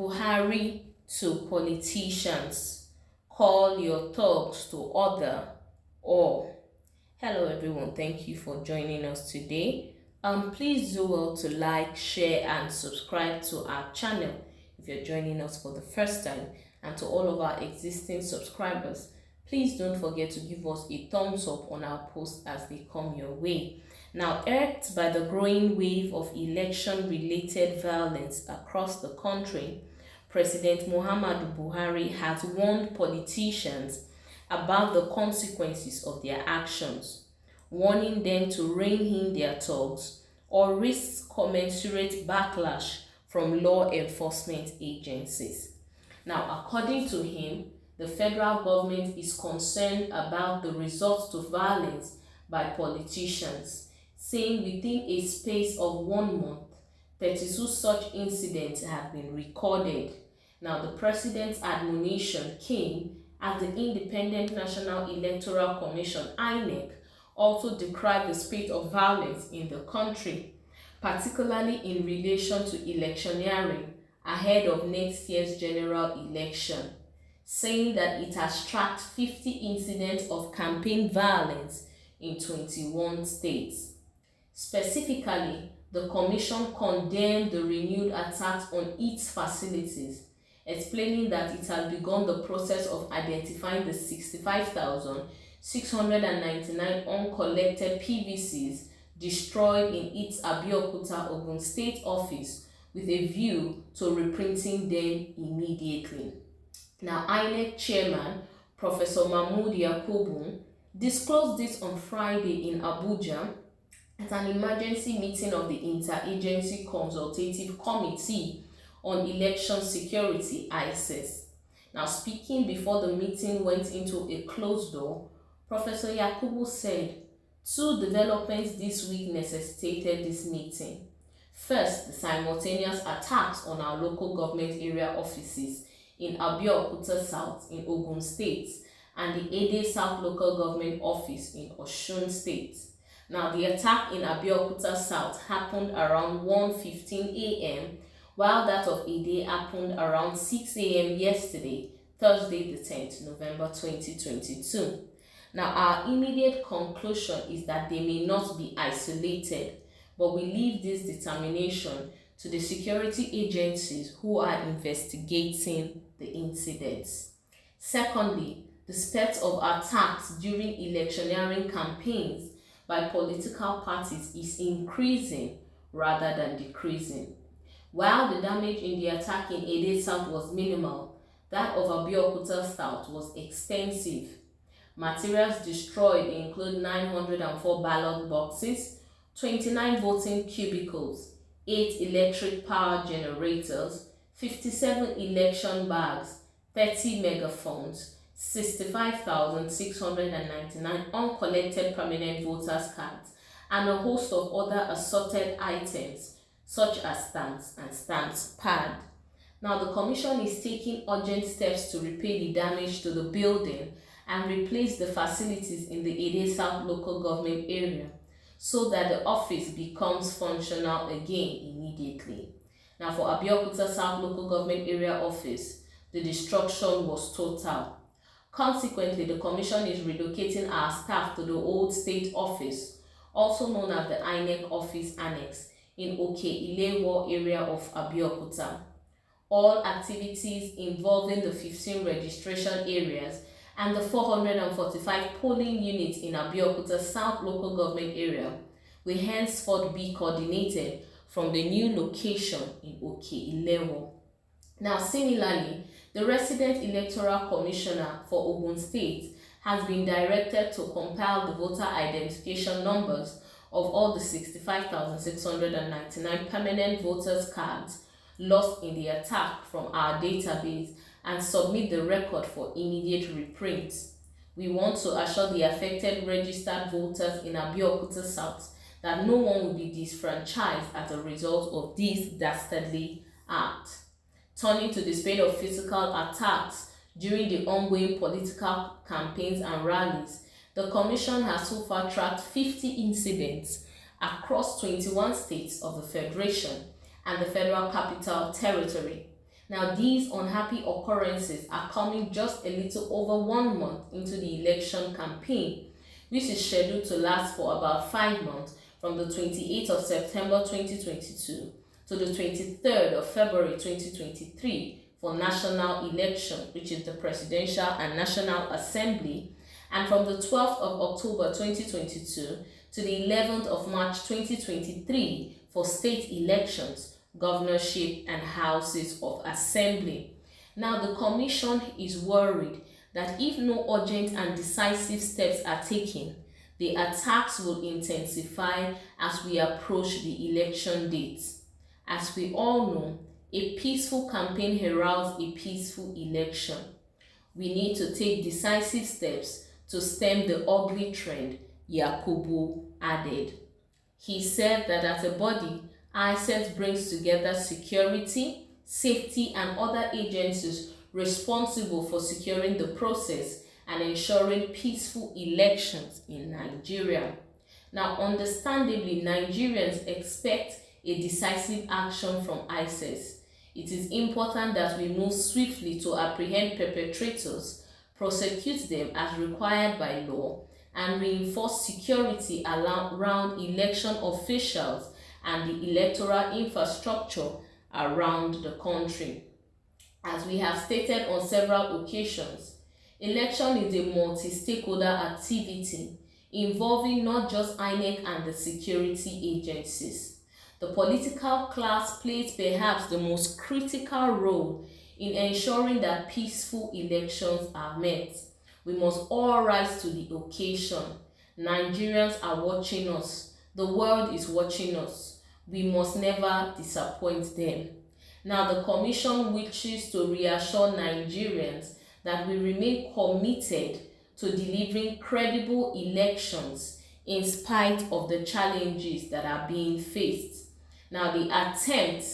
Buhari to politicians, call your thugs to order. Or hello everyone, thank you for joining us today. Please do well to like, share and subscribe to our channel if you're joining us for the first time, and to all of our existing subscribers, please don't forget to give us a thumbs up on our posts as they come your way. Now, irked by the growing wave of election-related violence across the country, President Muhammadu Buhari has warned politicians about the consequences of their actions, warning them to rein in their thugs or risk commensurate backlash from law enforcement agencies. Now, according to him, the federal government is concerned about the resort to violence by politicians, saying within a space of 1 month, 32 such incidents have been recorded. Now, the president's admonition came as the Independent National Electoral Commission (INEC) also decried the spate of violence in the country, particularly in relation to electioneering ahead of next year's general election, saying that it has tracked 50 incidents of campaign violence in 21 states. Specifically, the Commission condemned the renewed attacks on its facilities, explaining that it has begun the process of identifying the 65,699 uncollected PVCs destroyed in its Abeokuta, Ogun State office with a view to reprinting them immediately. Now, INEC Chairman Professor Mahmood Yakubu disclosed this on Friday in Abuja at an emergency meeting of the Interagency Consultative Committee on Election Security (ICES). Now, speaking before the meeting went into a closed door, Professor Yakubu said 2 developments this week necessitated this meeting. First, the simultaneous attacks on our local government area offices in Abeokuta South in Ogun State and the Ede South Local Government Office in Osun State. Now, the attack in Abeokuta South happened around 1:15 a.m., while that of Ede happened around 6 a.m. yesterday, Thursday the 10th November 2022. Now, our immediate conclusion is that they may not be isolated, but we leave this determination to the security agencies who are investigating the incidents. Secondly, the spate of attacks during electioneering campaigns by political parties is increasing rather than decreasing. While the damage in the attack in Ede South was minimal, that of Abeokuta South was extensive. Materials destroyed include 904 ballot boxes, 29 voting cubicles, 8 electric power generators, 57 election bags, 30 megaphones, 65,699 uncollected permanent voters' cards, and a host of other assorted items such as stamps and stamps pad. Now, the Commission is taking urgent steps to repair the damage to the building and replace the facilities in the Ede South local government area so that the office becomes functional again immediately. Now, for Abeokuta South local government area office, the destruction was total. Consequently, the Commission is relocating our staff to the old state office, also known as the INEC office annex, in Oke-Ilewo area of Abeokuta. All activities involving the 15 registration areas and the 445 polling units in Abeokuta South local government area will henceforth be coordinated from the new location in Oke-Ilewo. Now, similarly, the resident electoral commissioner for Ogun State has been directed to compile the voter identification numbers of all the 65,699 permanent voters' cards lost in the attack from our database and submit the record for immediate reprint. We want to assure the affected registered voters in Abeokuta South that no one will be disfranchised as a result of this dastardly act. Turning to the spate of physical attacks during the ongoing political campaigns and rallies, the Commission has so far tracked 50 incidents across 21 states of the Federation and the Federal Capital Territory. Now, these unhappy occurrences are coming just a little over 1 month into the election campaign, which is scheduled to last for about 5 months from the 28th of September 2022 to the 23rd of February 2023 for national election, which is the Presidential and National Assembly, and from the 12th of October 2022 to the 11th of March 2023 for state elections, governorship, and houses of assembly. Now, the Commission is worried that if no urgent and decisive steps are taken, the attacks will intensify as we approach the election dates. As we all know, a peaceful campaign heralds a peaceful election. We need to take decisive steps to stem the ugly trend, Yakubu added. He said that as a body, ISET brings together security, safety, and other agencies responsible for securing the process and ensuring peaceful elections in Nigeria. Now, understandably, Nigerians expect a decisive action from ISIS. It is important that we move swiftly to apprehend perpetrators, prosecute them as required by law, and reinforce security around election officials and the electoral infrastructure around the country. As we have stated on several occasions, election is a multi-stakeholder activity involving not just INEC and the security agencies. The political class plays perhaps the most critical role in ensuring that peaceful elections are met. We must all rise to the occasion. Nigerians are watching us. The world is watching us. We must never disappoint them. Now, the Commission wishes to reassure Nigerians that we remain committed to delivering credible elections in spite of the challenges that are being faced. Now, the attempt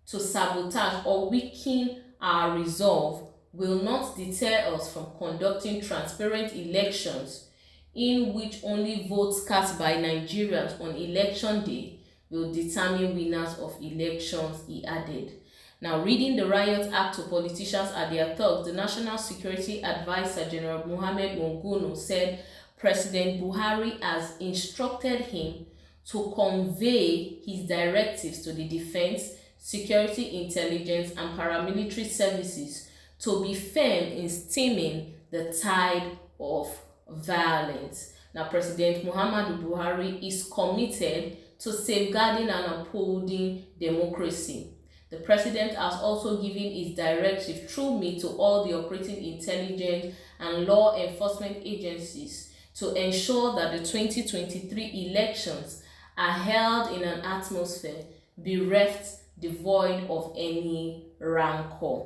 to sabotage or weaken our resolve will not deter us from conducting transparent elections in which only votes cast by Nigerians on election day will determine winners of elections, he added. Now, reading the Riot Act to politicians at their thugs, the National Security Advisor General Mohammed Monguno said President Buhari has instructed him to convey his directives to the defense, security, intelligence, and paramilitary services to be firm in stemming the tide of violence. Now, President Muhammadu Buhari is committed to safeguarding and upholding democracy. The president has also given his directive through me to all the operating intelligence and law enforcement agencies to ensure that the 2023 elections are held in an atmosphere bereft, devoid of any rancor.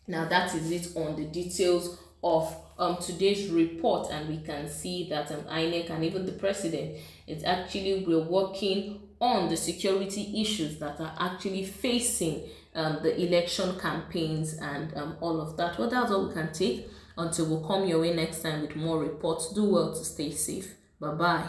Now, that is it on the details of today's report, and we can see that INEC and even the president is actually working on the security issues that are actually facing the election campaigns and all of that. Well, that's all we can take until we'll come your way next time with more reports. Do well to stay safe. Bye-bye.